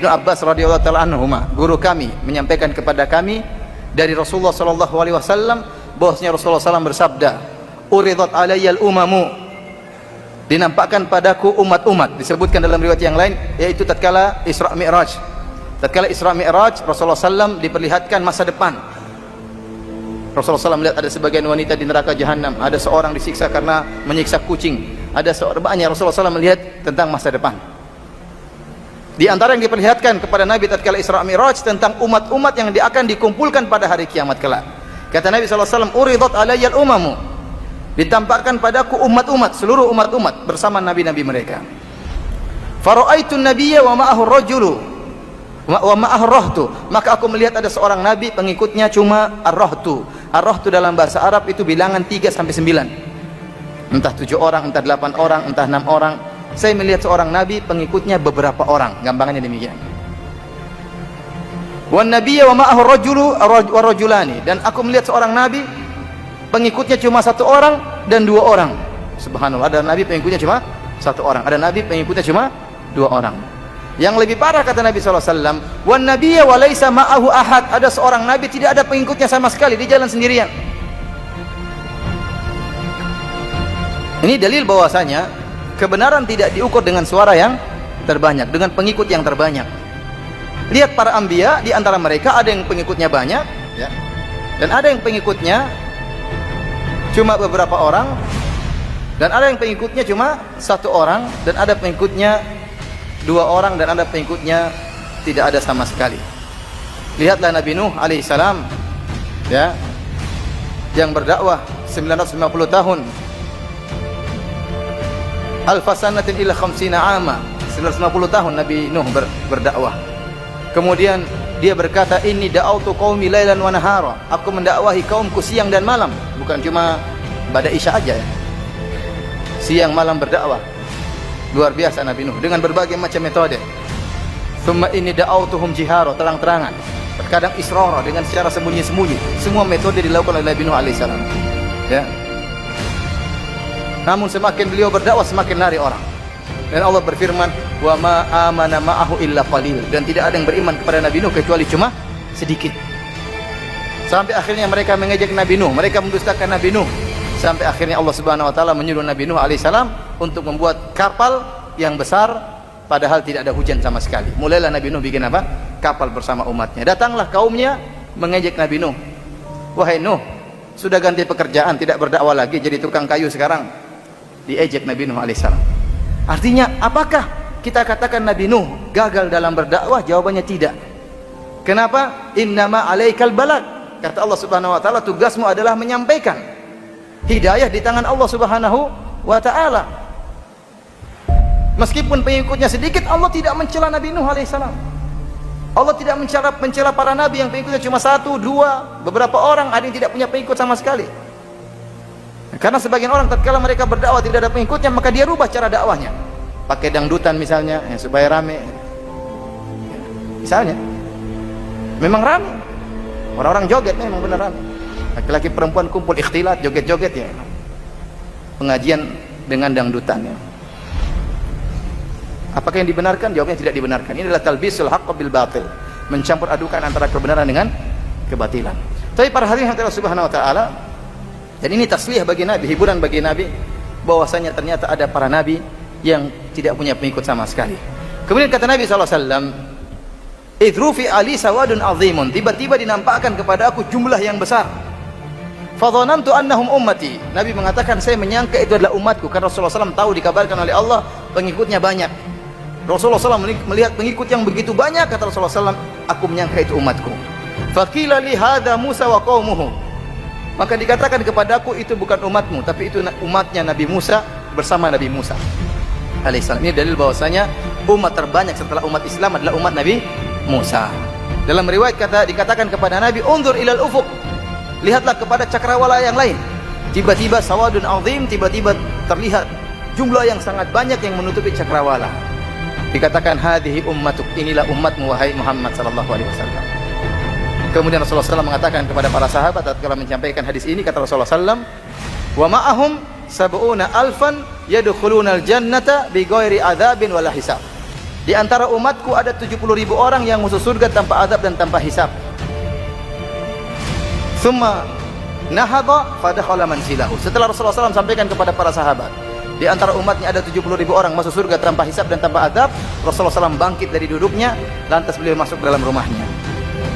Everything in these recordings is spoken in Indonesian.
Ibnu Abbas radhiyallahu taala anhuma, guru kami menyampaikan kepada kami dari Rasulullah sallallahu alaihi wasallam bahwasanya Rasulullah sallallahu bersabda, "Uridat alayyal umamu." Dinampakkan padaku umat-umat. Disebutkan dalam riwayat yang lain yaitu tatkala Isra Mi'raj. Tatkala Isra Mi'raj Rasulullah sallallahu diperlihatkan masa depan. Rasulullah SAW melihat ada sebagian wanita di neraka jahanam, ada seorang disiksa karena menyiksa kucing, ada seorang banyak. Rasulullah SAW melihat tentang masa depan. Di antara yang diperlihatkan kepada Nabi tatkala Isra Mi'raj tentang umat-umat yang akan dikumpulkan pada hari kiamat kelak. Kata Nabi SAW, "Uridat alayyal umamu." Ditampakkan padaku umat-umat, seluruh umat-umat bersama nabi-nabi mereka. Fara'aitun nabiyya wa ma'ahu rajulu wa ma'ahu rahtu. Maka aku melihat ada seorang nabi, pengikutnya cuma ar-rahtu. Ar-rahtu dalam bahasa Arab itu bilangan 3 sampai 9. Entah 7 orang, entah 8 orang, entah 6 orang. Saya melihat seorang nabi, pengikutnya beberapa orang. Gampangannya demikian. Wan nabiyya wa ma'ahu rajulu wa rajulani. Dan aku melihat seorang nabi, pengikutnya cuma 1 orang dan 2 orang. Subhanallah, ada nabi pengikutnya cuma 1 orang, ada nabi pengikutnya cuma 2 orang. Yang lebih parah kata Nabi SAW, wan nabiyya wa laisa ma'ahu ahad. Ada seorang nabi tidak ada pengikutnya sama sekali, dia jalan sendirian. Ini dalil bahwasanya kebenaran tidak diukur dengan suara yang terbanyak, dengan pengikut yang terbanyak. Lihat para anbiya, di antara mereka ada yang pengikutnya banyak, ya, dan ada yang pengikutnya cuma beberapa orang, dan ada yang pengikutnya cuma 1 orang, dan ada pengikutnya 2 orang, dan ada pengikutnya tidak ada sama sekali. Lihatlah Nabi Nuh alaihissalam, ya, yang berdakwah 950 tahun. Alfasanatin ila khamsina ama, 950 tahun Nabi Nuh berdakwah. Kemudian dia berkata, "Inni da'autu qaumi lailan wa nahara." Aku mendakwahi kaumku siang dan malam, bukan cuma pada Isya aja, ya. Siang malam berdakwah. Luar biasa Nabi Nuh dengan berbagai macam metode. Tsumma inni da'autuhum jihara, terang-terangan. Terkadang israra, dengan secara sembunyi-sembunyi. Semua metode dilakukan oleh Nabi Nuh alaihissalam. Ya. Namun semakin beliau berdakwah semakin lari orang. Dan Allah berfirman, "Wa ma amana ma'ahu illa qalil." Dan tidak ada yang beriman kepada Nabi Nuh kecuali cuma sedikit. Sampai akhirnya mereka mengejek Nabi Nuh, mereka mendustakan Nabi Nuh. Sampai akhirnya Allah Subhanahu wa taala menyuruh Nabi Nuh alaihissalam untuk membuat kapal yang besar padahal tidak ada hujan sama sekali. Mulailah Nabi Nuh bikin apa? Kapal bersama umatnya. Datanglah kaumnya mengejek Nabi Nuh. "Wahai Nuh, sudah ganti pekerjaan, tidak berdakwah lagi, jadi tukang kayu sekarang." Diejek Nabi Nuh alaihissalam. Artinya apakah kita katakan Nabi Nuh gagal dalam berdakwah? Jawabannya tidak. Kenapa? Innama alaikal balag. Kata Allah Subhanahu wa taala, tugasmu adalah menyampaikan. Hidayah di tangan Allah Subhanahu wa taala. Meskipun pengikutnya sedikit, Allah tidak mencela Nabi Nuh alaihissalam. Allah tidak mencela para nabi yang pengikutnya cuma 1, 2, beberapa orang, ada yang tidak punya pengikut sama sekali. Karena sebagian orang tatkala mereka berdakwah tidak ada pengikutnya, maka dia rubah cara dakwahnya. Pakai dangdutan misalnya, ya, supaya rame. Misalnya, memang rame. Orang-orang joget memang benar rame. Laki-laki perempuan kumpul ikhtilat, joget-joget, ya. Pengajian dengan dangdutan, ya. Apakah yang dibenarkan? Jawabnya tidak dibenarkan. Ini adalah talbisul haqq bil batil, mencampur adukan antara kebenaran dengan kebatilan. Tapi para hadirin Allah Subhanahu wa taala, dan ini tasliyah bagi Nabi, hiburan bagi Nabi, bahwasanya ternyata ada para nabi yang tidak punya pengikut sama sekali. Kemudian kata Nabi SAW, "Idrufi ali sawadun azimun." Tiba-tiba dinampakkan kepada aku jumlah yang besar. Fadhanantu annahum ummati. Nabi mengatakan, saya menyangka itu adalah umatku, karena Rasulullah SAW tahu, dikabarkan oleh Allah pengikutnya banyak. Rasulullah SAW melihat pengikut yang begitu banyak, kata Rasulullah SAW, aku menyangka itu umatku. Faqila li hadza Musa wa qaumuhu. Maka dikatakan kepadaku, itu bukan umatmu, tapi itu umatnya Nabi Musa bersama Nabi Musa alaihissalam. Ini dalil bahwasanya umat terbanyak setelah umat Islam adalah umat Nabi Musa. Dalam riwayat dikatakan kepada Nabi, unzur ilal ufuq, lihatlah kepada cakrawala yang lain. Tiba-tiba sawadun azim, tiba-tiba terlihat jumlah yang sangat banyak yang menutupi cakrawala. Dikatakan, hadhihi ummatuk, inilah umatmu wahai Muhammad sallallahu alaihi wasallam. Kemudian Rasulullah SAW mengatakan kepada para sahabat tatkala menyampaikan hadis ini, kata Rasulullah SAW, wa ma'ahum sab'una alfan yadkhulunal jannata bighairi adzabin wala hisab. Di antara umatku ada 70.000 orang yang masuk surga tanpa azab dan tanpa hisab. Summa nahadha fadakhala manzilahu. Setelah Rasulullah SAW sampaikan kepada para sahabat, di antara umatnya ada 70.000 orang masuk surga tanpa hisab dan tanpa azab, Rasulullah SAW bangkit dari duduknya, lantas beliau masuk dalam rumahnya.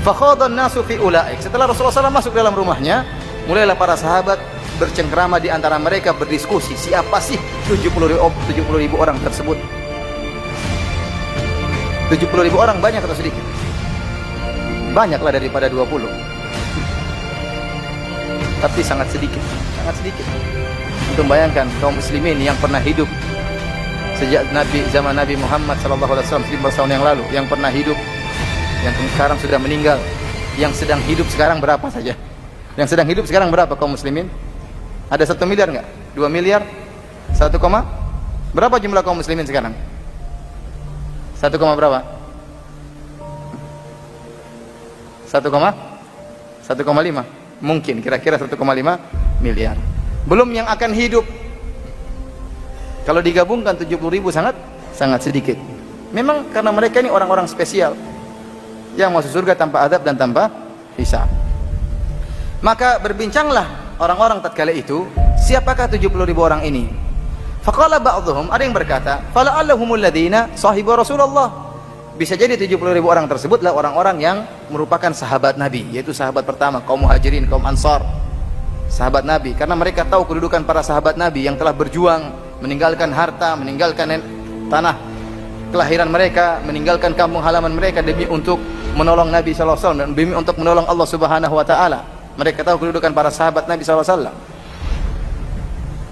Fakhadhan nasu fi ulaik. Setelah Rasulullah SAW masuk dalam rumahnya, mulailah para sahabat bercengkrama di antara mereka, berdiskusi, siapa sih 70.000 orang tersebut? 70.000 orang banyak atau sedikit? Banyaklah daripada 20. Tapi sangat sedikit, sangat sedikit. Untuk bayangkan kaum muslimin yang pernah hidup sejak zaman Nabi Muhammad SAW 15 tahun yang lalu, yang pernah hidup, yang sekarang sudah meninggal, yang sedang hidup sekarang berapa saja? Yang sedang hidup sekarang berapa kaum muslimin? Ada 1 miliar enggak? 2 miliar? 1, berapa jumlah kaum muslimin sekarang? 1, berapa? 1,5 mungkin, kira-kira 1,5 miliar. Belum yang akan hidup. Kalau digabungkan 70.000 sangat sedikit. Memang karena mereka ini orang-orang spesial yang masuk surga tanpa azab dan tanpa hisab. Maka berbincanglah orang-orang tatkala itu, siapakah 70.000 orang ini? Faqala ba'dhum, ada yang berkata, fala'allahumul ladzina sahibu Rasulullah. Bisa jadi 70.000 orang tersebutlah orang-orang yang merupakan sahabat Nabi, yaitu sahabat pertama, kaum Muhajirin, kaum Ansar. Sahabat Nabi, karena mereka tahu kedudukan para sahabat Nabi yang telah berjuang, meninggalkan harta, meninggalkan tanah kelahiran mereka, meninggalkan kampung halaman mereka demi untuk menolong Nabi SAW dan demi untuk menolong Allah Subhanahu wa taala. Mereka tahu kedudukan para sahabat Nabi SAW.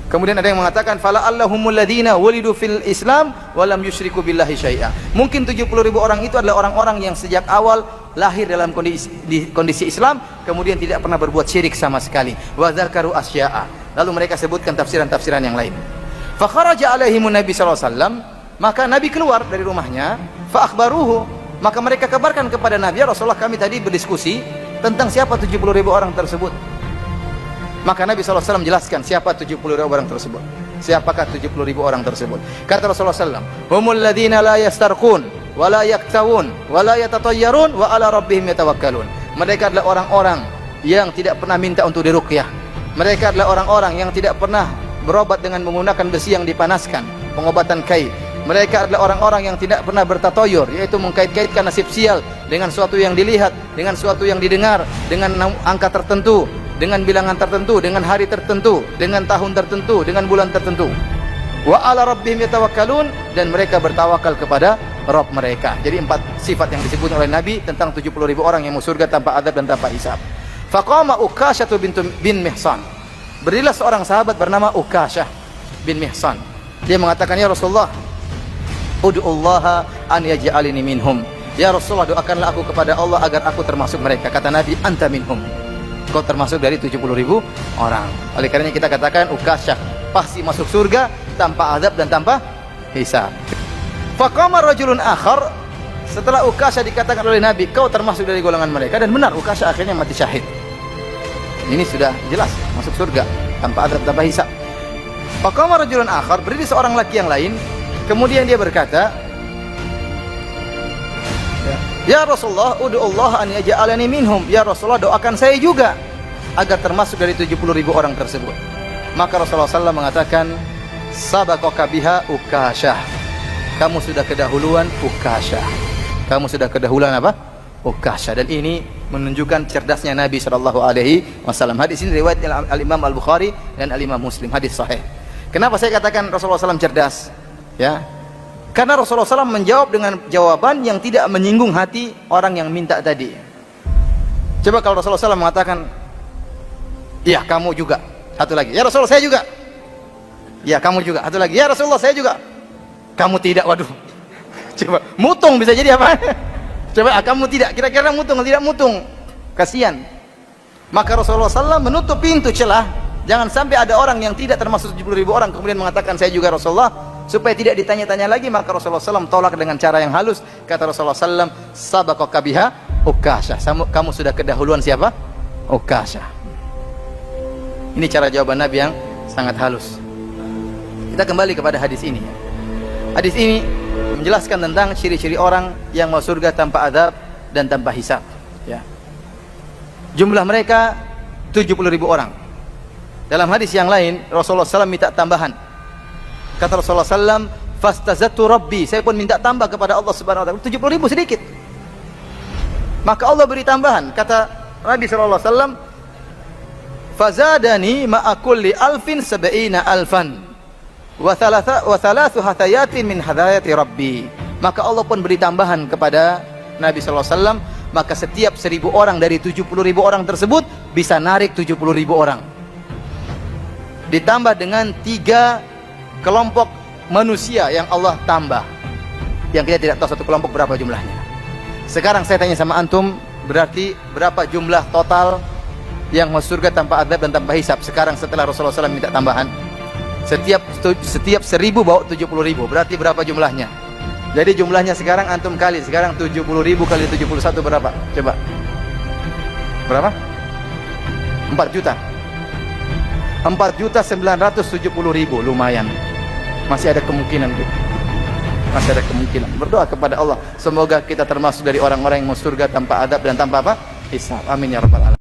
Kemudian ada yang mengatakan fala'allahumul ladzina wulidu fil Islam wa lam yusyriku billahi syai'a. Mungkin 70.000 orang itu adalah orang-orang yang sejak awal lahir dalam kondisi Islam, kemudian tidak pernah berbuat syirik sama sekali. Wa dzakaru asya'a. Lalu mereka sebutkan tafsiran-tafsiran yang lain. Fa kharaja alaihimun nabi sallallahu alaihi wasallam, maka Nabi keluar dari rumahnya, fa akhbaruhu, maka mereka kabarkan kepada Nabi, ya Rasulullah, kami tadi berdiskusi tentang siapa 70.000 orang tersebut. Maka Nabi SAW jelaskan siapa 70.000 orang tersebut. Siapakah 70.000 orang tersebut? Kata Rasulullah SAW, humul ladzina la yastarqun wa la yaktawun wa la yatatayyarun wa ala rabbihim yatawakkalun. Mereka adalah orang-orang yang tidak pernah minta untuk diruqyah. Mereka adalah orang-orang yang tidak pernah berobat dengan menggunakan besi yang dipanaskan, pengobatan kai. Mereka adalah orang-orang yang tidak pernah bertatoyur, yaitu mengkait-kaitkan nasib sial dengan suatu yang dilihat, dengan suatu yang didengar, dengan angka tertentu, dengan bilangan tertentu, dengan hari tertentu, dengan tahun tertentu, dengan bulan tertentu. Wa ala rabbihim yatawakkalun, dan mereka bertawakal kepada Rabb mereka. Jadi 4 sifat yang disebut oleh Nabi tentang 70.000 orang yang masuk surga tanpa azab dan tanpa hisab. Faqama Uqasyah bin Mihsan. Berdirilah seorang sahabat bernama Uqasyah bin Mihsan. Dia mengatakan, ya Rasulullah, ud'ullaha an yaj'alini minhum. Ya Rasulullah, doakanlah aku kepada Allah agar aku termasuk mereka. Kata Nabi, anta minhum, kau termasuk dari 70.000 orang. Oleh karenanya kita katakan Uqasyah pasti masuk surga tanpa azab dan tanpa hisab. Faqama rajulun akhar, setelah Uqasyah dikatakan oleh Nabi kau termasuk dari golongan mereka, dan benar Uqasyah akhirnya mati syahid. Ini sudah jelas masuk surga tanpa azab tanpa hisab. Faqama rajulun akhar, berdiri seorang laki yang lain, kemudian dia berkata, ya Rasulullah, ud'ullah an yaj'alani minhum. Ya Rasulullah, doakan saya juga agar termasuk dari 70.000 orang tersebut. Maka Rasulullah SAW mengatakan, sabaqaka biha Uqasyah. Kamu sudah kedahuluan Uqasyah. Kamu sudah kedahuluan apa? Uqasyah. Dan ini menunjukkan cerdasnya Nabi SAW. Hadis ini riwayat Al-Imam Al-Bukhari dan Al-Imam Muslim, hadis sahih. Kenapa saya katakan Rasulullah SAW cerdas? Ya, karena Rasulullah SAW menjawab dengan jawaban yang tidak menyinggung hati orang yang minta tadi. Coba kalau Rasulullah SAW mengatakan, ya kamu juga, satu lagi, ya Rasulullah saya juga, ya kamu juga, satu lagi, ya Rasulullah saya juga, kamu tidak, waduh, coba, mutung bisa jadi apa? Coba, kamu tidak, kira-kira mutung atau tidak mutung, kasihan. Maka Rasulullah SAW menutup pintu celah, jangan sampai ada orang yang tidak termasuk 70.000 orang kemudian mengatakan saya juga Rasulullah, supaya tidak ditanya-tanya lagi. Maka Rasulullah SAW tolak dengan cara yang halus. Kata Rasulullah SAW, sabaqaka biha Uqasyah. Kamu sudah kedahuluan siapa? Uqasyah. Ini cara jawaban Nabi yang sangat halus. Kita kembali kepada hadis ini. Hadis ini menjelaskan tentang ciri-ciri orang yang mau surga tanpa azab dan tanpa hisab. Ya. Jumlah mereka 70.000 orang. Dalam hadis yang lain, Rasulullah SAW minta tambahan. Kata Rasulullah SAW, fastazattu rabbi, saya pun minta tambah kepada Allah Subhanahu wa taala. 70.000 sedikit. Maka Allah beri tambahan. Kata Nabi sallallahu alaihi wasallam, fazadani ma'a kulli alfin sab'ina alfan wa thalathu hatayatin min hadayati rabbi. Maka Allah pun beri tambahan kepada Nabi sallallahu alaihi wasallam, maka setiap 1.000 orang dari 70.000 orang tersebut bisa narik 70.000 orang. Ditambah dengan 3 kelompok manusia yang Allah tambah, yang kita tidak tahu satu kelompok berapa jumlahnya. Sekarang saya tanya sama antum, berarti berapa jumlah total yang masuk surga tanpa azab dan tanpa hisab sekarang setelah Rasulullah SAW minta tambahan? Setiap 1.000 bawa 70.000, berarti berapa jumlahnya? Jadi jumlahnya sekarang antum kali, sekarang 70.000 kali 71 berapa? Coba. Berapa? 4 juta. 4.970.000, lumayan. Masih ada kemungkinan, masih ada kemungkinan. Berdoa kepada Allah, semoga kita termasuk dari orang-orang yang masuk surga tanpa adab dan tanpa apa? Hisab. Amin ya rabbal alamin.